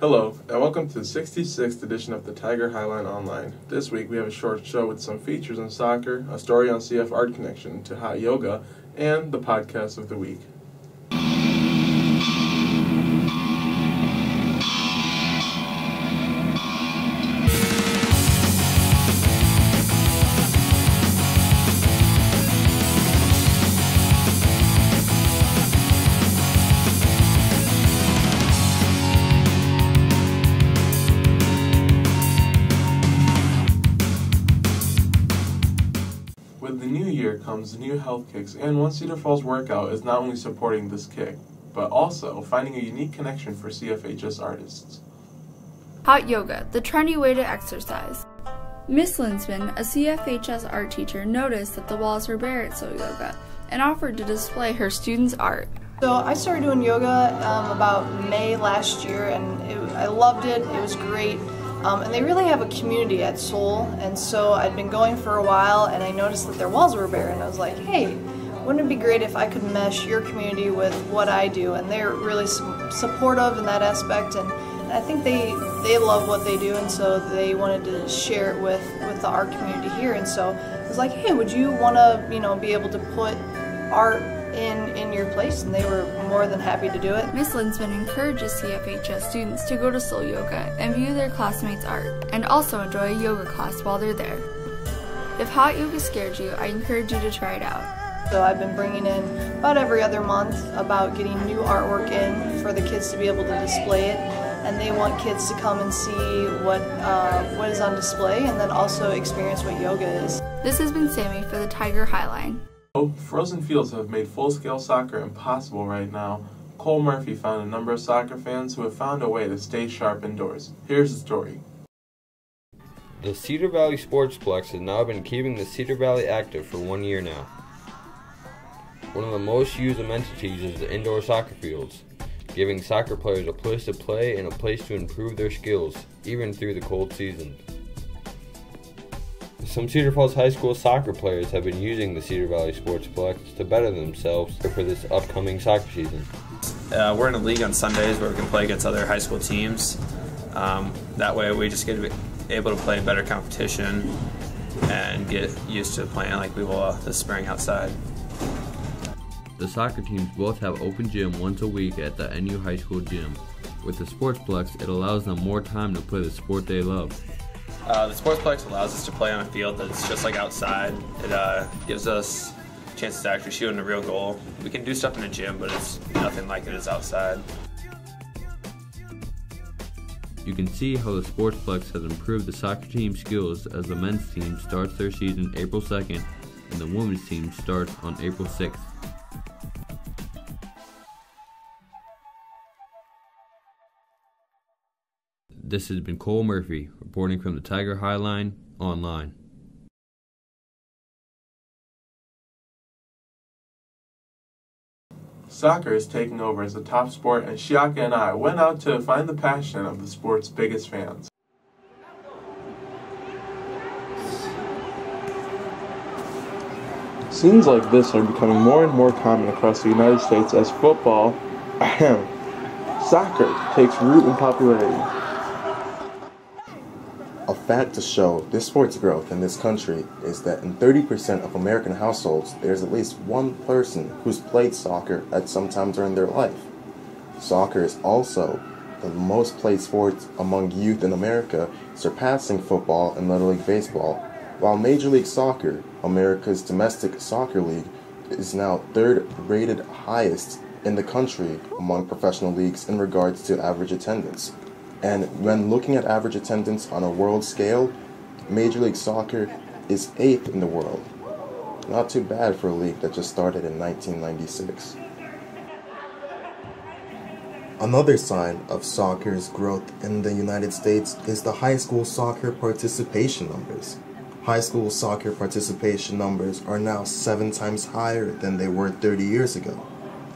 Hello, and welcome to the 66th edition of the Tiger Highline Online. This week we have a short show with some features on soccer, a story on CF Art Connection to hot yoga, and the podcast of the week. With the new year comes new health kicks, and one Cedar Falls workout is not only supporting this kick, but also finding a unique connection for CFHS artists. Hot yoga, the trendy way to exercise. Miss Linsman, a CFHS art teacher, noticed that the walls were bare at So Yoga and offered to display her students' art. So I started doing yoga about May last year, and I loved it. It was great. And they really have a community at Seoul, and so I'd been going for a while, and I noticed that their walls were bare, and I was like, hey, wouldn't it be great if I could mesh your community with what I do? And they're really supportive in that aspect, and I think they love what they do, and so they wanted to share it with the art community here. And so I was like, hey, would you want to be able to put art in your place? And they were more than happy to do it. Miss Linsman encourages CFHS students to go to Seoul Yoga and view their classmates' art, and also enjoy a yoga class while they're there. If hot yoga scared you, I encourage you to try it out. So I've been bringing in about every other month about getting new artwork in for the kids to be able to display it, and they want kids to come and see what is on display, and then also experience what yoga is. This has been Sammy for the Tiger Highline. Frozen fields have made full-scale soccer impossible right now. Cole Murphy found a number of soccer fans who have found a way to stay sharp indoors. Here's the story. The Cedar Valley Sportsplex has now been keeping the Cedar Valley active for 1 year now. One of the most used amenities is the indoor soccer fields, giving soccer players a place to play and a place to improve their skills, even through the cold season. Some Cedar Falls High School soccer players have been using the Cedar Valley Sportsplex to better themselves for this upcoming soccer season. We're in a league on Sundays where we can play against other high school teams. That way we just get able to play better competition and get used to playing like we will this spring outside. The soccer teams both have open gym once a week at the NU High School gym. With the Sportsplex, it allows them more time to play the sport they love. The Sportsplex allows us to play on a field that's just like outside. It gives us chances to actually shoot in a real goal. We can do stuff in a gym, but it's nothing like it is outside. You can see how the Sportsplex has improved the soccer team's skills as the men's team starts their season April 2nd and the women's team starts on April 6th. This has been Cole Murphy, reporting from the Tiger Highline Online. Soccer is taking over as the top sport, and Shiaka and I went out to find the passion of the sport's biggest fans. Scenes like this are becoming more and more common across the United States as football, soccer, takes root in popularity. A fact to show this sport's growth in this country is that in 30% of American households, there's at least one person who's played soccer at some time during their life. Soccer is also the most played sport among youth in America, surpassing football and Little League Baseball, while Major League Soccer, America's domestic soccer league, is now third rated highest in the country among professional leagues in regards to average attendance. And when looking at average attendance on a world scale, Major League Soccer is 8th in the world. Not too bad for a league that just started in 1996. Another sign of soccer's growth in the United States is the high school soccer participation numbers. High school soccer participation numbers are now 7 times higher than they were 30 years ago.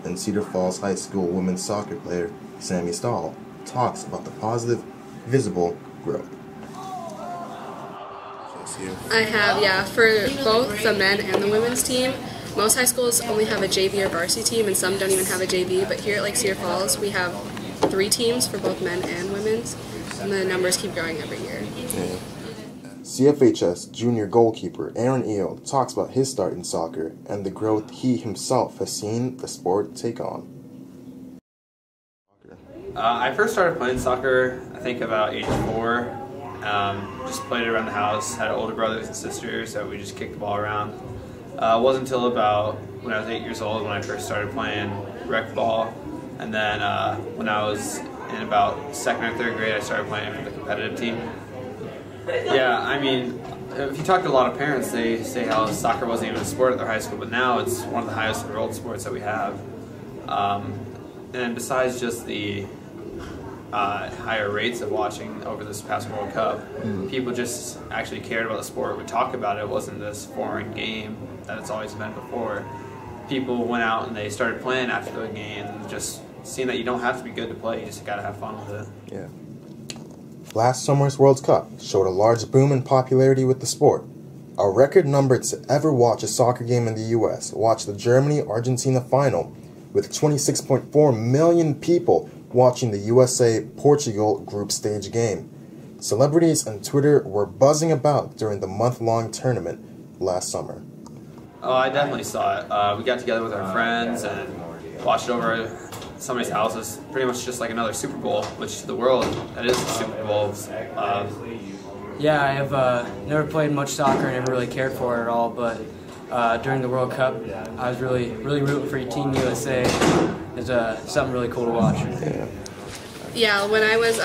And Cedar Falls High School women's soccer player Sammy Stahl talks about the positive, visible growth. I have, for both the men and the women's team. Most high schools only have a JV or varsity team, and some don't even have a JV, but here at Cedar Falls, we have 3 teams for both men and women's, and the numbers keep growing every year. Yeah. CFHS junior goalkeeper Aaron Eel talks about his start in soccer and the growth he himself has seen the sport take on. I first started playing soccer, I think about age 4. Just played it around the house, had older brothers and sisters, so we just kicked the ball around. It wasn't until about when I was 8 years old when I first started playing rec ball, and then when I was in about 2nd or 3rd grade I started playing for the competitive team. Yeah, I mean, if you talk to a lot of parents, they say how soccer wasn't even a sport at their high school, but now it's one of the highest enrolled sports that we have. And besides just the higher rates of watching over this past World Cup, people just actually cared about the sport, would talk about it. It wasn't this foreign game that it's always been before. People went out and they started playing after the game, and just seeing that you don't have to be good to play, you just gotta have fun with it. Yeah. Last summer's World Cup showed a large boom in popularity with the sport. A record number to ever watch a soccer game in the U.S. watched the Germany-Argentina final, with 26.4 million people watching the USA-Portugal group stage game. Celebrities on Twitter were buzzing about during the month-long tournament last summer. Oh, I definitely saw it. We got together with our friends and watched it over somebody's house. It's pretty much just like another Super Bowl, which to the world, that is the Super Bowl. Yeah, I have never played much soccer and never really cared for it at all, but during the World Cup, I was really rooting for Team USA. It's something really cool to watch. Yeah, when I was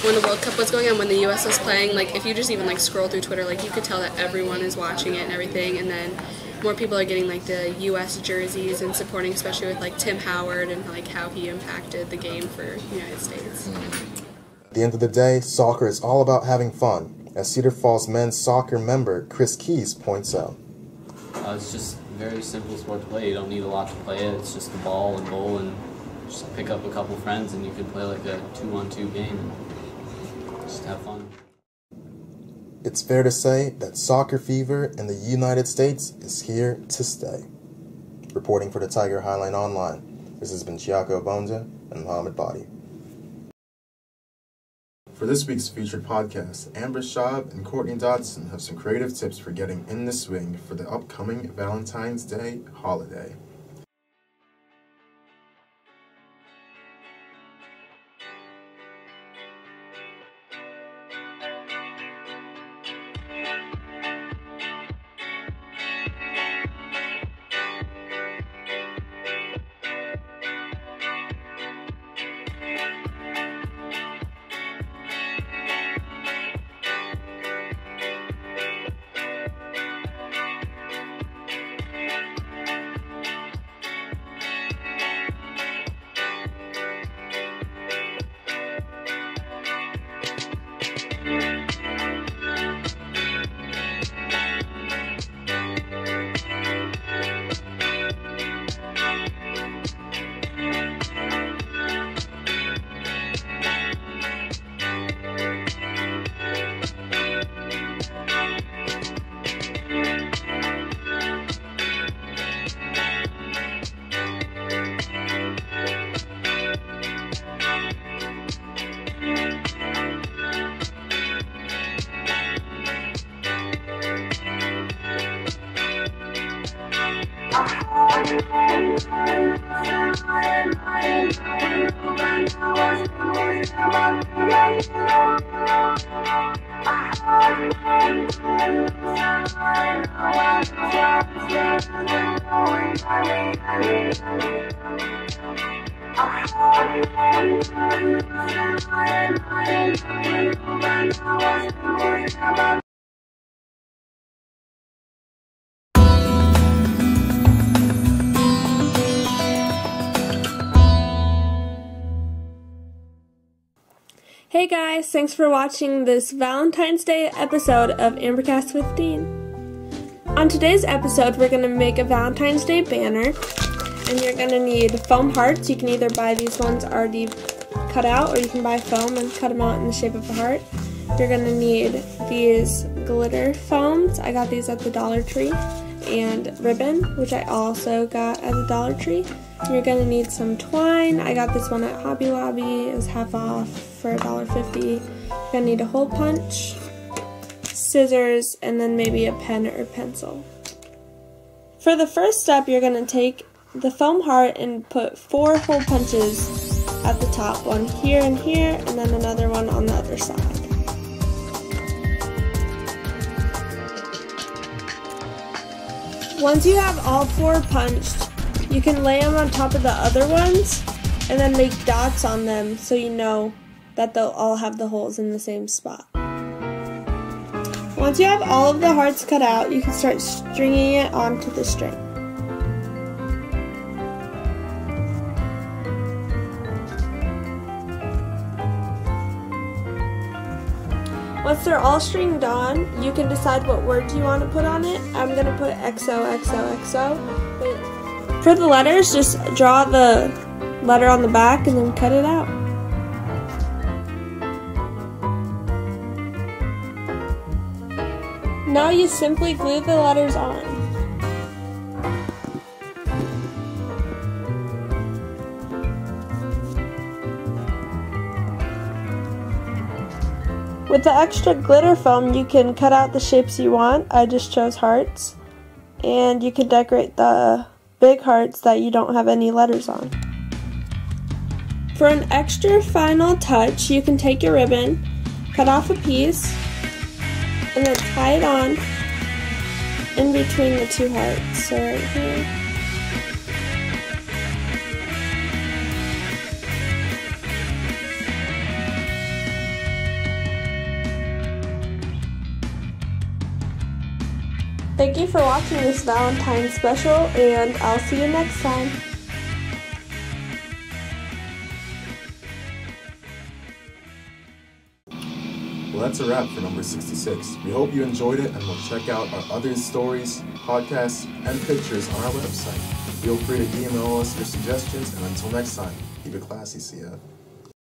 when the World Cup was going on, when the U.S. was playing, like if you just even like scroll through Twitter, like you could tell that everyone is watching it and everything, and then more people are getting like the U.S. jerseys and supporting, especially with like Tim Howard and like how he impacted the game for the United States. At the end of the day, soccer is all about having fun, as Cedar Falls men's soccer member Chris Keys points out. It's just a very simple sport to play. You don't need a lot to play it. It's just the ball and goal, and just pick up a couple friends and you can play like a 2-on-2 game and just have fun. It's fair to say that soccer fever in the United States is here to stay. Reporting for the Tiger Highline Online, this has been Chiako Bonza and Mohammed Badi. For this week's featured podcast, Amber Schaub and Courtney Dodson have some creative tips for getting in the swing for the upcoming Valentine's Day holiday. Hey guys, thanks for watching this Valentine's Day episode of Ambercast with Dean. On today's episode, we're going to make a Valentine's Day banner, and you're going to need foam hearts. You can either buy these ones already cut out, or you can buy foam and cut them out in the shape of a heart. You're going to need these glitter foams. I got these at the Dollar Tree, and ribbon, which I also got at the Dollar Tree. You're going to need some twine. I got this one at Hobby Lobby. It was half off for $1.50. You're going to need a hole punch, scissors, and then maybe a pen or pencil. For the first step, you're going to take the foam heart and put 4 hole punches at the top. One here and here, and then another one on the other side. Once you have all 4 punched, you can lay them on top of the other ones and then make dots on them so you know that they'll all have the holes in the same spot. Once you have all of the hearts cut out, you can start stringing it onto the string. Once they're all stringed on, you can decide what words you want to put on it. I'm going to put XOXOXO. But for the letters, just draw the letter on the back and then cut it out. Now you simply glue the letters on. With the extra glitter foam, you can cut out the shapes you want. I just chose hearts. And you can decorate the big hearts that you don't have any letters on. For an extra final touch, you can take your ribbon, cut off a piece, and then tie it on in between the 2 hearts. So right here. Thank you for watching this Valentine's special, and I'll see you next time. Well, that's a wrap for number 66. We hope you enjoyed it, and we'll check out our other stories, podcasts, and pictures on our website. Feel free to email us your suggestions, and until next time, keep it classy, CF.